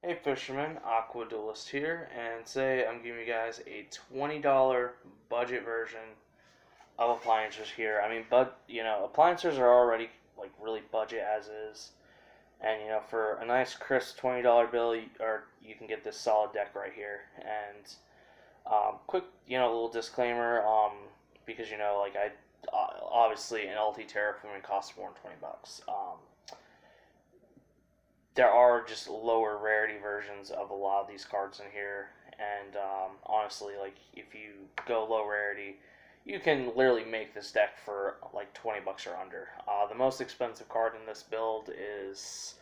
Hey fisherman, Aqua Duelist here, and today I'm giving you guys a $20 budget version of Appliancers here. Appliancers are already like really budget as is, and for a nice crisp $20 bill, you can get this solid deck right here. And quick, little disclaimer, because obviously an LT Terraforming costs more than $20. There are just lower rarity versions of a lot of these cards in here, and honestly, like if you go low rarity, you can literally make this deck for like $20 or under. The most expensive card in this build is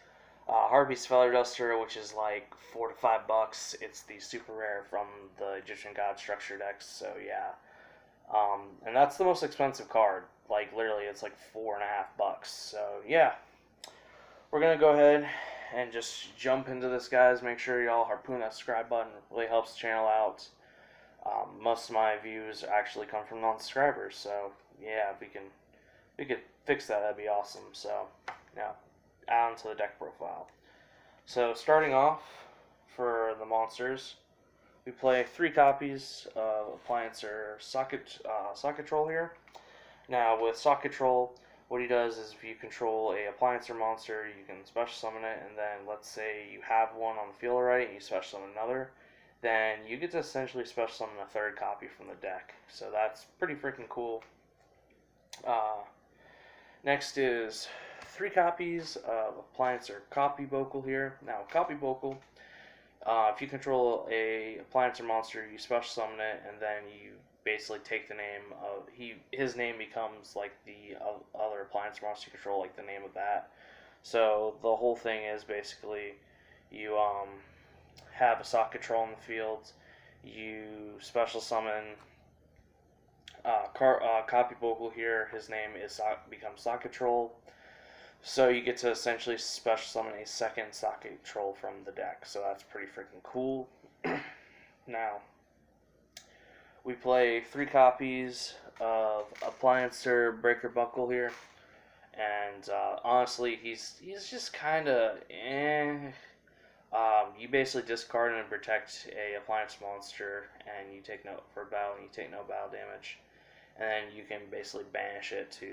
Harpy's Feather Duster, which is like $4 to $5. It's the super rare from the Egyptian God structure decks. So yeah, and that's the most expensive card. Like literally, it's like $4.50. So yeah, we're gonna go ahead and just jump into this, guys. Make sure y'all harpoon that subscribe button. It really helps the channel out. Most of my views actually come from non-subscribers, so yeah, if we could fix that, that'd be awesome. So now, on to the deck profile. So starting off for the monsters, we play 3 copies of Appliancer Socket Troll here. Now with Socket Troll, what he does is if you control a Appliancer monster, you can special summon it, and then let's say you have one on the field already and you special summon another, then you get to essentially special summon a 3rd copy from the deck. So that's pretty freaking cool. Next is 3 copies of Appliancer Copy Vocal here. Now, Copy Vocal, if you control a Appliancer monster, you special summon it, and then you basically take the name of his name becomes like the other appliance monster you control, like the name of that. So the whole thing is basically you have a socket troll in the field, you special summon copy vocal here. His name is becomes socket troll. So you get to essentially special summon a 2nd socket troll from the deck. So that's pretty freaking cool. Now, we play 3 copies of Appliancer Breaker Buckle here, and honestly, he's just kind of eh. You basically discard and protect a appliance monster, and you take no for battle, and you take no battle damage, and then you can basically banish it to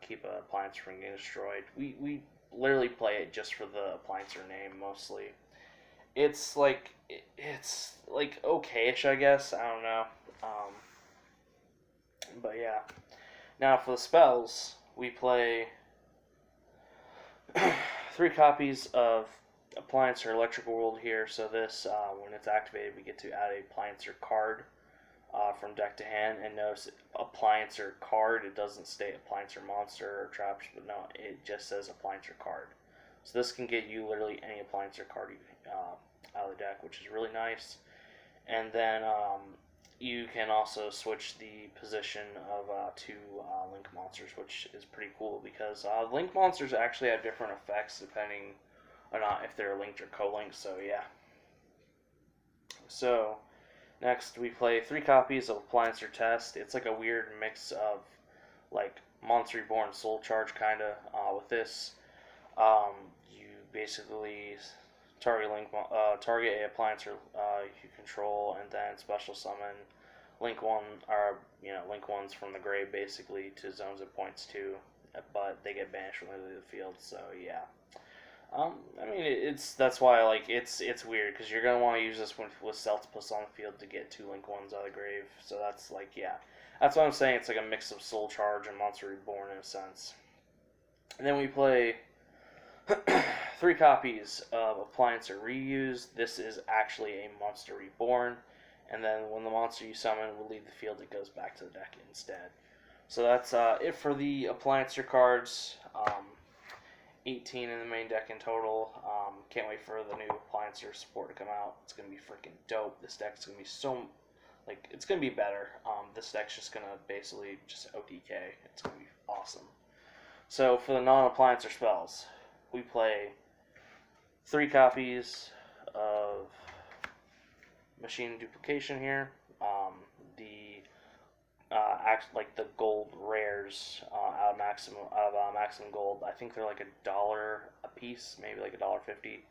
keep an appliance from getting destroyed. We literally play it just for the appliancer name mostly. It's like okayish, I guess. I don't know. But yeah. Now for the spells, we play 3 copies of Appliancer Electrical World here. So this, when it's activated, we get to add a Appliancer card from deck to hand. And notice Appliancer card. It doesn't state Appliancer monster or traps, but no, it just says Appliancer card. So this can get you literally any Appliancer card out of the deck, which is really nice. And then you can also switch the position of 2 Link monsters, which is pretty cool because Link monsters actually have different effects depending or not if they're linked or co-linked. So yeah. So next we play 3 copies of Appliancer Test. It's like a weird mix of like Monster Reborn Soul Charge kind of. With this, you basically target a Appliancer you control, and then special summon link ones from the grave basically to zones it points to, but they get banished when they leave the field. So yeah. That's why it's weird because you're gonna want to use this with Celtipus on the field to get 2 link ones out of the grave. So that's that's what I'm saying. It's like a mix of Soul Charge and Monster Reborn in a sense. And then we play 3 copies of Appliancer Reuse. This is actually a Monster Reborn, and then when the monster you summon will leave the field, it goes back to the deck instead. So that's it for the Appliancer cards. 18 in the main deck in total. Can't wait for the new Appliancer support to come out. It's gonna be freaking dope. This deck's gonna be it's gonna be better. This deck's just gonna basically just OTK. It's gonna be awesome. So for the non-Appliancer spells, we play 3 copies of Machine Duplication here. The gold rares out of maximum gold. I think they're like $1 a piece, maybe like $1.50.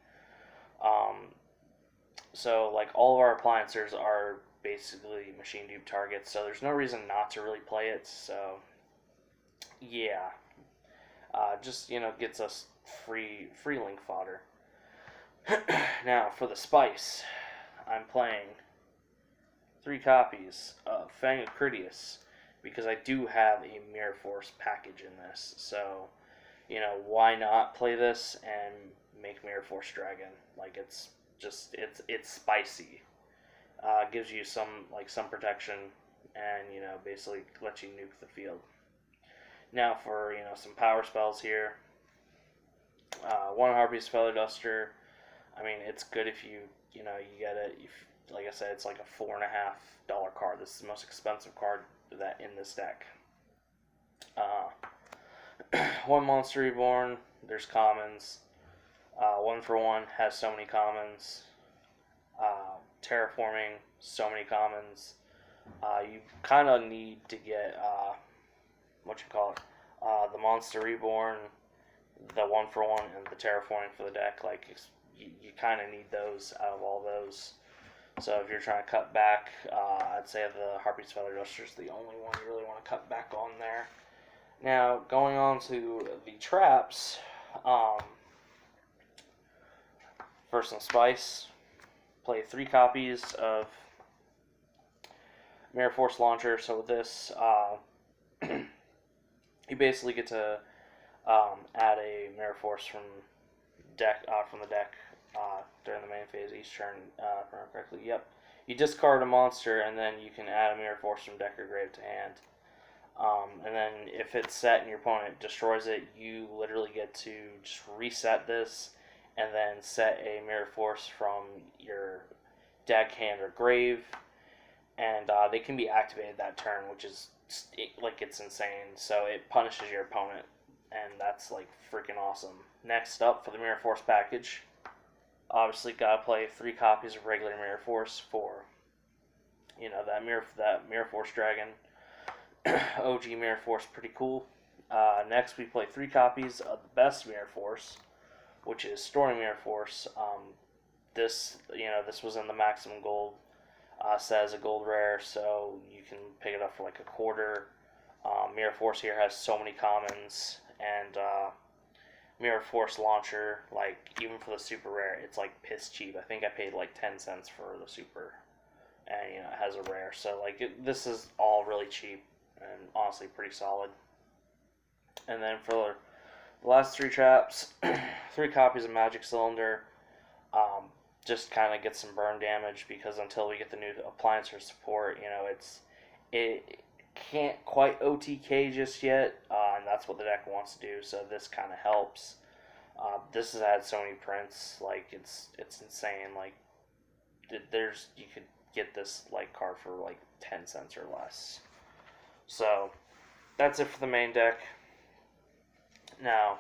So like all of our Appliancers are basically machine dupe targets, so there's no reason not to really play it. So yeah, just gets us free link fodder. Now for the spice, I'm playing 3 copies of Fang of Critias because I do have a Mirror Force package in this. So why not play this and make Mirror Force Dragon? Like it's spicy. Gives you some protection and basically lets you nuke the field. Now for some power spells here. 1 Harpy's Feather Duster. I mean, it's good if you get it. Like I said, it's like a $4.50 card. This is the most expensive card that in this deck. 1 Monster Reborn. There's commons. 1 for 1 has so many commons. Terraforming, so many commons. You kind of need to get the Monster Reborn, the 1 for 1, and the Terraforming for the deck. Like you kind of need those out of all those. So if you're trying to cut back, I'd say the Harpy's Feather Duster is the only one you really want to cut back on there. Now going on to the traps. First in Spice, play 3 copies of Mirror Force Launcher. So with this, you basically get to add a Mirror Force from the deck during the main phase each turn. If I remember correctly, yep. You discard a monster, and then you can add a Mirror Force from deck or grave to hand. And then if it's set and your opponent destroys it, you literally get to just reset this and then set a Mirror Force from your deck, hand, or grave. And they can be activated that turn, which is it's insane. So it punishes your opponent, and that's like freaking awesome. Next up for the Mirror Force package, obviously gotta play 3 copies of regular Mirror Force for that Mirror Force Dragon. OG Mirror Force, pretty cool. Next we play 3 copies of the best Mirror Force, which is Stormy Mirror Force. This was in the maximum gold set as a gold rare, so you can pick it up for like a quarter. Mirror Force here has so many commons, and Mirror Force Launcher, like even for the super rare, it's like piss cheap. I think I paid like 10 cents for the super, and it has a rare, so this is all really cheap and honestly pretty solid. And then for the last 3 traps, 3 copies of Magic Cylinder. Just kind of get some burn damage, because until we get the new Appliancer support, it can't quite OTK just yet, and that's what the deck wants to do. So this kind of helps. This has had so many prints, like it's insane. Like you could get this card for like 10 cents or less. So that's it for the main deck. Now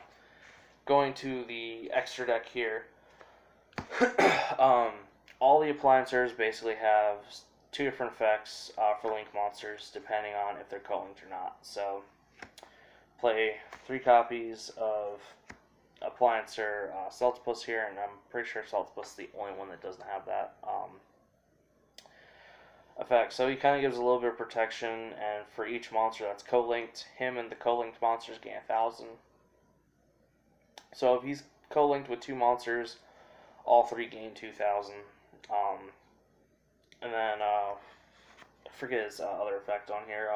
going to the extra deck here. All the Appliancers basically have 2 different effects for link monsters, depending on if they're co-linked or not. So, play 3 copies of Appliancer Celtipus here, and I'm pretty sure Celtipus is the only one that doesn't have that effect. So he kind of gives a little bit of protection, and for each monster that's co-linked, him and the co-linked monsters gain 1,000. So if he's co-linked with 2 monsters, all 3 gain 2,000. And then I forget his other effect on here.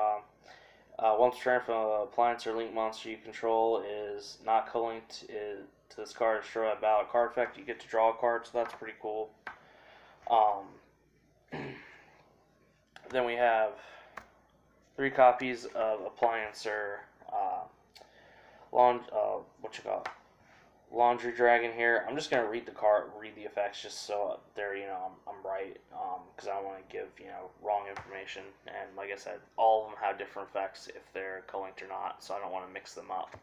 Once per turn, if an Appliancer link monster you control is not co-linked to this card, destroy a ballot card effect, you get to draw a card, so that's pretty cool. Then we have 3 copies of Appliancer Laundry Dragon here. I'm just gonna read the effects, just so there, I'm right, because I don't want to give wrong information. And like I said, all of them have different effects if they're co-linked or not, so I don't want to mix them up.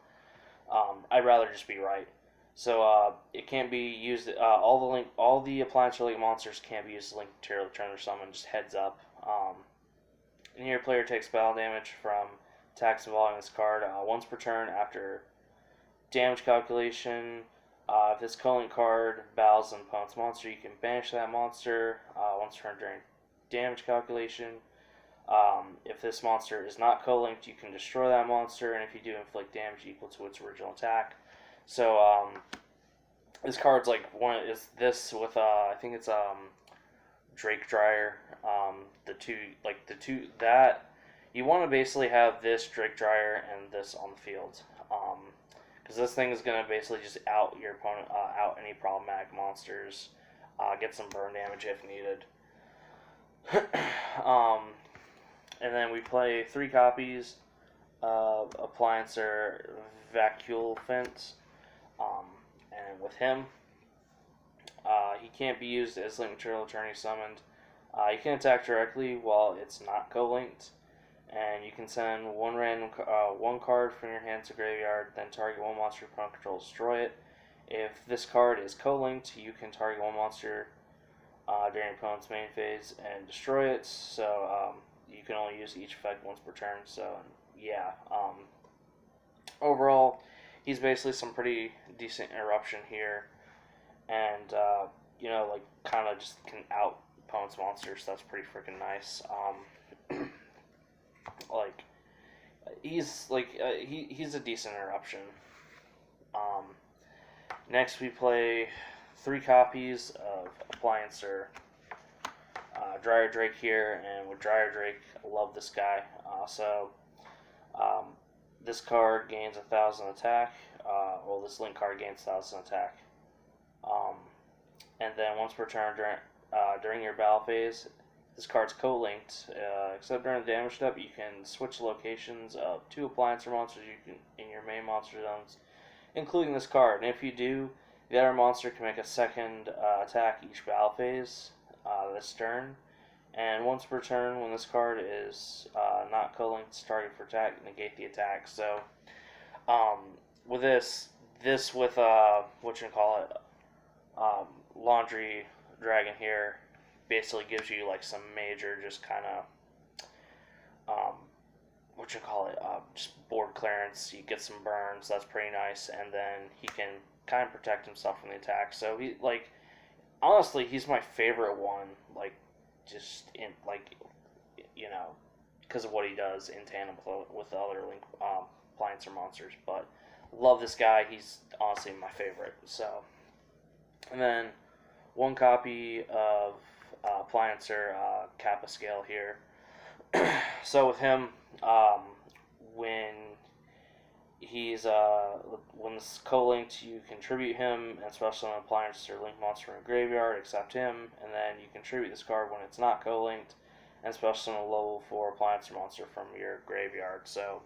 I'd rather just be right. So it can't be used. All the Appliancer link monsters can't be used to link material, turn, or summon. Just heads up. And your player takes battle damage from attacks involving this card once per turn after damage calculation. If this co-link card battles an opponent's monster, you can banish that monster once per turn during damage calculation. If this monster is not co-linked, you can destroy that monster, and if you do, inflict damage equal to its original attack. So this card's like this with I think it's Drake Dryer. The two that you want to basically have this Drake Dryer and this on the field. Because this thing is going to basically just out your opponent, out any problematic monsters, get some burn damage if needed. And then we play 3 copies of Appliancer Vacuole Fence. And with him, he can't be used as link material attorney summoned. You can attack directly while it's not co-linked. And you can send one card from your hand to graveyard, then target one monster your opponent controls, destroy it. If this card is co-linked, you can target one monster during your opponent's main phase and destroy it. So you can only use each effect once per turn. So yeah, overall, he's basically some pretty decent interruption here, and like kind of just can out opponent's monsters. So that's pretty freaking nice. He's a decent interruption. Next we play 3 copies of Appliancer Dryer Drake here, and with Dryer Drake, I love this guy. This card gains 1,000 attack. This link card gains 1,000 attack. And then once per turn during your battle phase, this card's co-linked. Except during the damage step, you can switch locations of 2 Appliancer monsters in your main monster zones, including this card. And if you do, the other monster can make a second attack each battle phase this turn. And once per turn, when this card is not co-linked, target for attack, negate the attack. So with this with Laundry Dragon here basically gives you like some major just kind of just board clearance. You get some burns, that's pretty nice, and then he can kind of protect himself from the attack. So he honestly, he's my favorite one. Just in because of what he does in tandem with the other Link Appliancer monsters. But love this guy. He's honestly my favorite. So, and then 1 copy of Appliancer Kappa Scale here. So with him, when it's co-linked, you contribute him and special summon Appliancer link monster from a graveyard, except him, and then you contribute this card when it's not co-linked, and special summon a level 4 Appliancer monster from your graveyard. So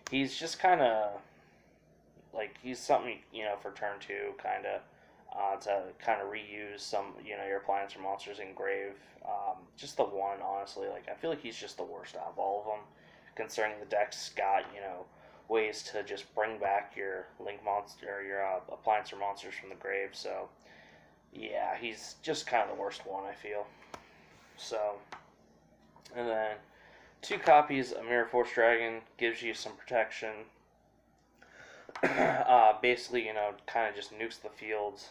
he's just kind of he's something for turn 2, kind of to kind of reuse some your Appliancer monsters in grave. Just the one, honestly, I feel like he's just the worst out of all of them, considering the deck's got ways to just bring back your link monster or your Appliancer monsters from the grave. So yeah, he's just kind of the worst one, I feel. So, and then 2 copies of Mirror Force Dragon gives you some protection. Basically, kind of just nukes the field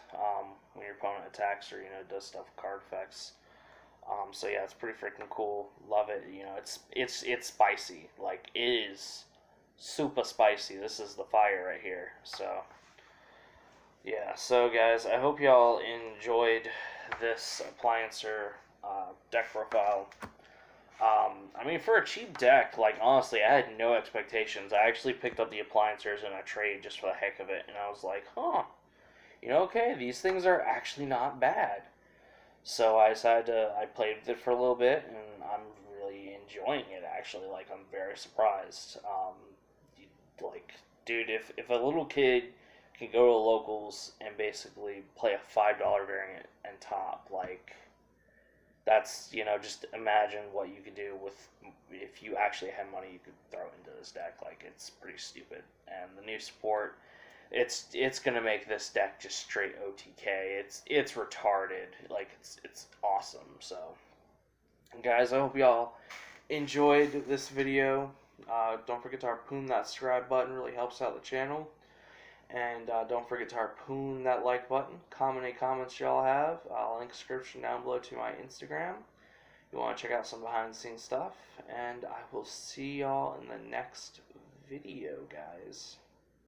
when your opponent attacks or does stuff with card effects. So yeah, it's pretty freaking cool. Love it. It's spicy. It is super spicy. This is the fire right here. So yeah. So guys, I hope y'all enjoyed this Appliancer deck profile. For a cheap deck, honestly, I had no expectations. I actually picked up the Appliancers in a trade just for the heck of it, and I was like, okay, these things are actually not bad. So I played with it for a little bit, and I'm really enjoying it, actually. I'm very surprised. Dude, if a little kid can go to locals and basically play a $5 variant and top, that's, just imagine what you could do if you actually had money you could throw into this deck. It's pretty stupid. And the new support, it's gonna make this deck just straight OTK. It's retarded. It's awesome. So, guys, I hope y'all enjoyed this video. Don't forget to harpoon that subscribe button. Really helps out the channel. And don't forget to harpoon that like button. Comment any comments y'all have. Link description down below to my Instagram. You want to check out some behind the scenes stuff. And I will see y'all in the next video, guys.